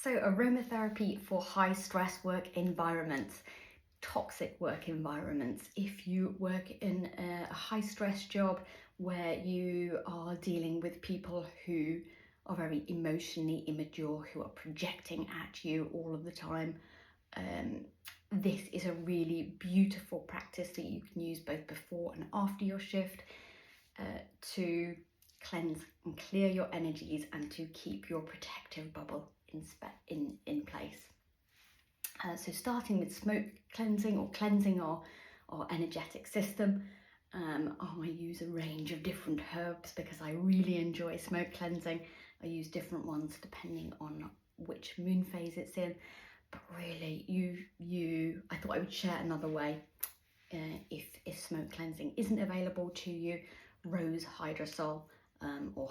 So aromatherapy for high stress work environments, toxic work environments. If you work in a high stress job where you are dealing with people who are very emotionally immature, who are projecting at you all of the time, this is a really beautiful practice that you can use both before and after your shift to cleanse and clear your energies and to keep your protective bubble in place. So starting with smoke cleansing or cleansing our energetic system, I use a range of different herbs because I really enjoy smoke cleansing. I use different ones depending on which moon phase it's in, but really I thought I would share another way. If smoke cleansing isn't available to you, rose hydrosol or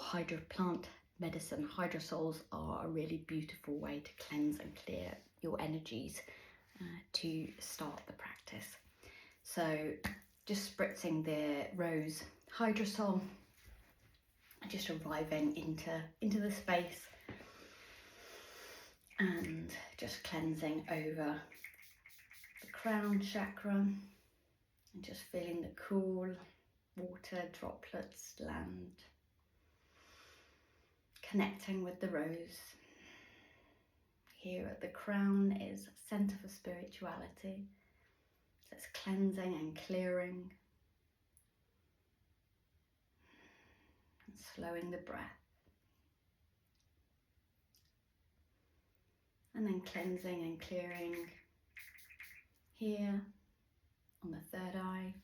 plant medicine hydrosols are a really beautiful way to cleanse and clear your energies to start the practice. So just spritzing the rose hydrosol, just arriving into the space and just cleansing over the crown chakra and just feeling the cool water droplets land, connecting with the rose. Here at the crown is center for spirituality. So it's cleansing and clearing and slowing the breath. And then cleansing and clearing here on the third eye.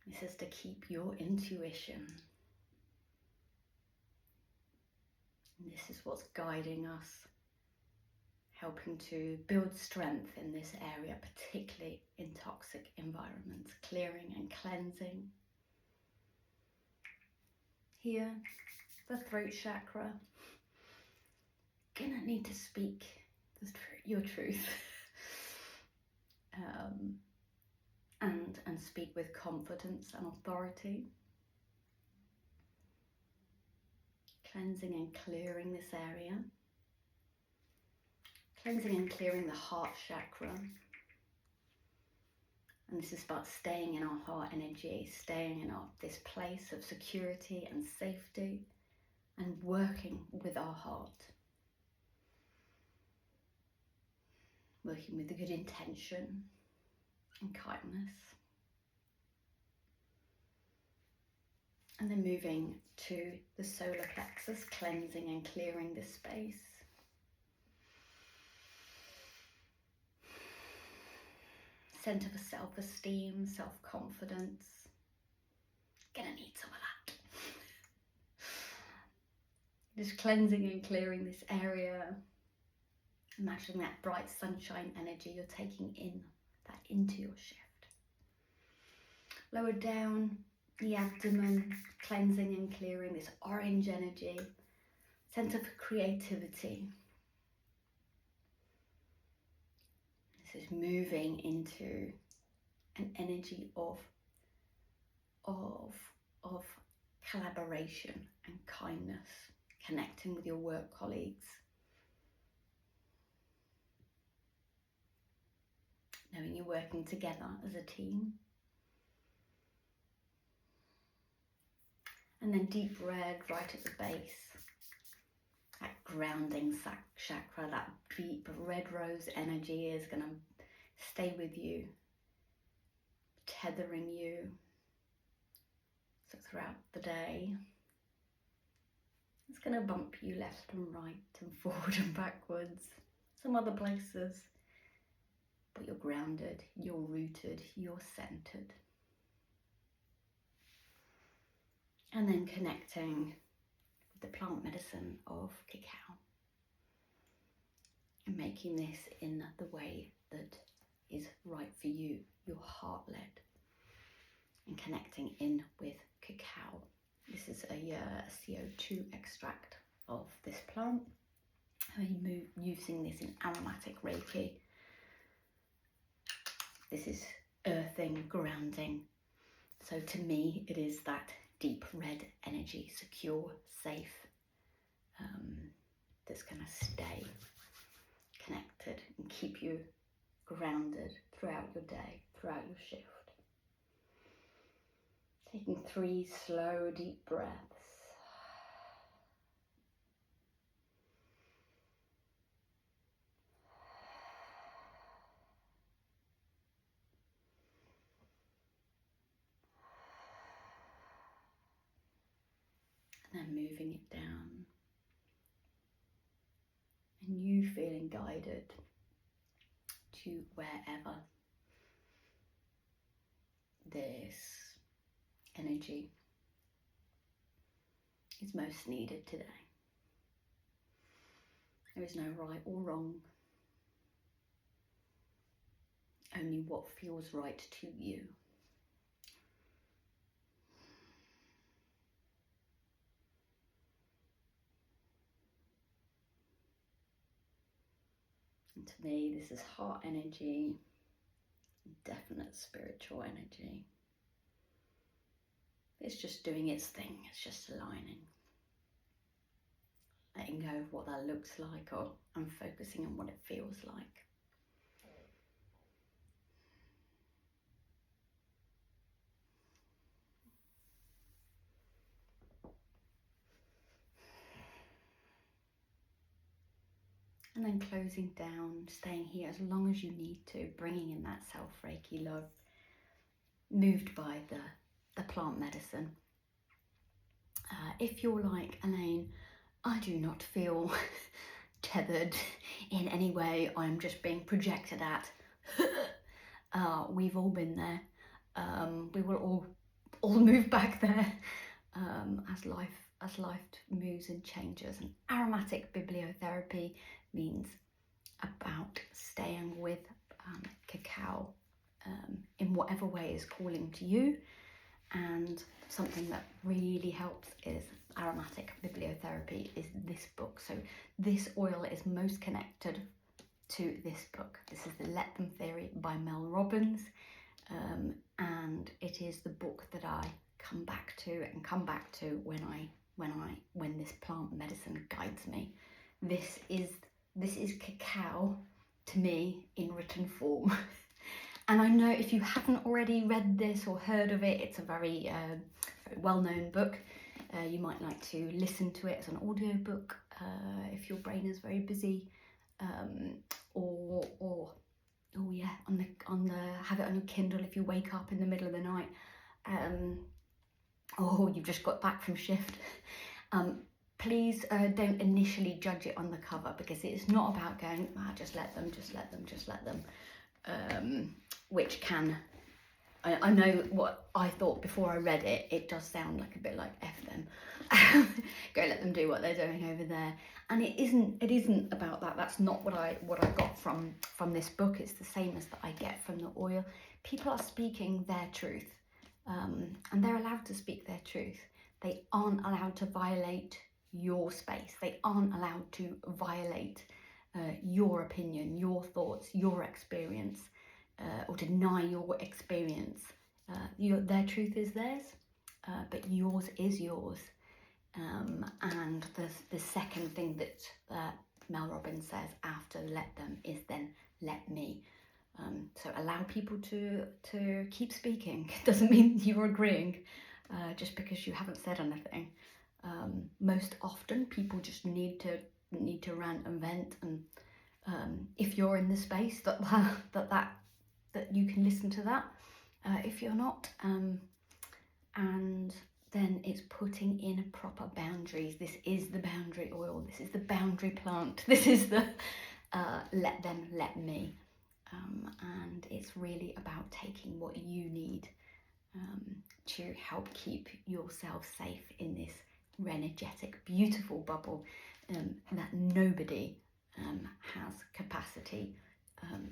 This is to keep your intuition. And this is what's guiding us, helping to build strength in this area, particularly in toxic environments, clearing and cleansing. Here, the throat chakra. Gonna need to speak your truth and speak with confidence and authority. Cleansing and clearing this area. Cleansing and clearing the heart chakra. And this is about staying in our heart energy, staying in this place of security and safety, and working with our heart. Working with a good intention and kindness. And then moving to the solar plexus, cleansing and clearing this space. Center for self-esteem, self-confidence. Gonna need some of that. Just cleansing and clearing this area. Imagining that bright sunshine energy you're taking into your shift. Lower down the abdomen, cleansing and clearing this orange energy. Center for creativity. This is moving into an energy of collaboration and kindness, connecting with your work colleagues. Knowing you're working together as a team. And then deep red right at the base. That grounding chakra, that deep red rose energy is going to stay with you, tethering you. So throughout the day, it's going to bump you left and right and forward and backwards, some other places. But you're grounded, you're rooted, you're centered. And then connecting with the plant medicine of cacao. And making this in the way that is right for you, your heart-led. And connecting in with cacao. This is a CO2 extract of this plant. I'm using this in aromatic Reiki. This is earthing, grounding. So to me, it is that deep red energy, secure, safe, that's going to stay connected and keep you grounded throughout your day, throughout your shift. Taking 3 slow, deep breaths. And then moving it down. And you feeling guided to wherever this energy is most needed today. There is no right or wrong, only what feels right to you. And to me, this is heart energy, definite spiritual energy. It's just doing its thing, it's just aligning. Letting go of what that looks like, or I'm focusing on what it feels like. And then closing down, staying here as long as you need to, bringing in that self-Reiki love, moved by the plant medicine. If you're like, Elaine, I do not feel tethered in any way, I'm just being projected at. We've all been there. We will all move back there as life moves and changes. And aromatic bibliotherapy means about staying with cacao in whatever way is calling to you. And something that really helps is aromatic bibliotherapy is this book. So this oil is most connected to this book. This is The Let Them Theory by Mel Robbins, and it is the book that I come back to when this plant medicine guides me. This is cacao to me in written form. And I know if you haven't already read this or heard of it, it's a very well-known book. You might like to listen to it as an audio book if your brain is very busy, or have it on your Kindle if you wake up in the middle of the night, or you've just got back from shift. Please don't initially judge it on the cover, because it's not about going, just let them, which can, I know what I thought before I read it, it does sound like a bit like F them. Go let them do what they're doing over there. And it isn't about that. That's not what I got from this book. It's the same as that I get from the oil. People are speaking their truth, and they're allowed to speak their truth. They aren't allowed to violate your space. They aren't allowed to violate your opinion, your thoughts, your experience, or deny your experience. Their truth is theirs, but yours is yours. And the second thing that Mel Robbins says after let them is then let me. So allow people to keep speaking. It doesn't mean you're agreeing just because you haven't said anything. Most often people just need to rant and vent, and if you're in the space that you can listen to that. If you're not, and then it's putting in proper boundaries. This is the boundary oil. This is the boundary plant. This is the let them, let me. And it's really about taking what you need to help keep yourself safe in this energetic, beautiful bubble that nobody has capacity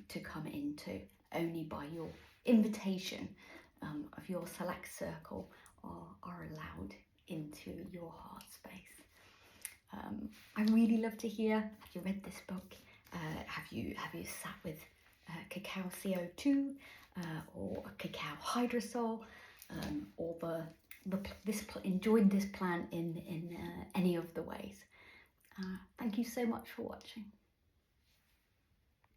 to come into. Only by your invitation of your select circle are allowed into your heart space. I really love to hear, have you read this book? Have you sat with cacao CO2 or cacao hydrosol, or enjoyed this plant in any of the ways? Thank you so much for watching.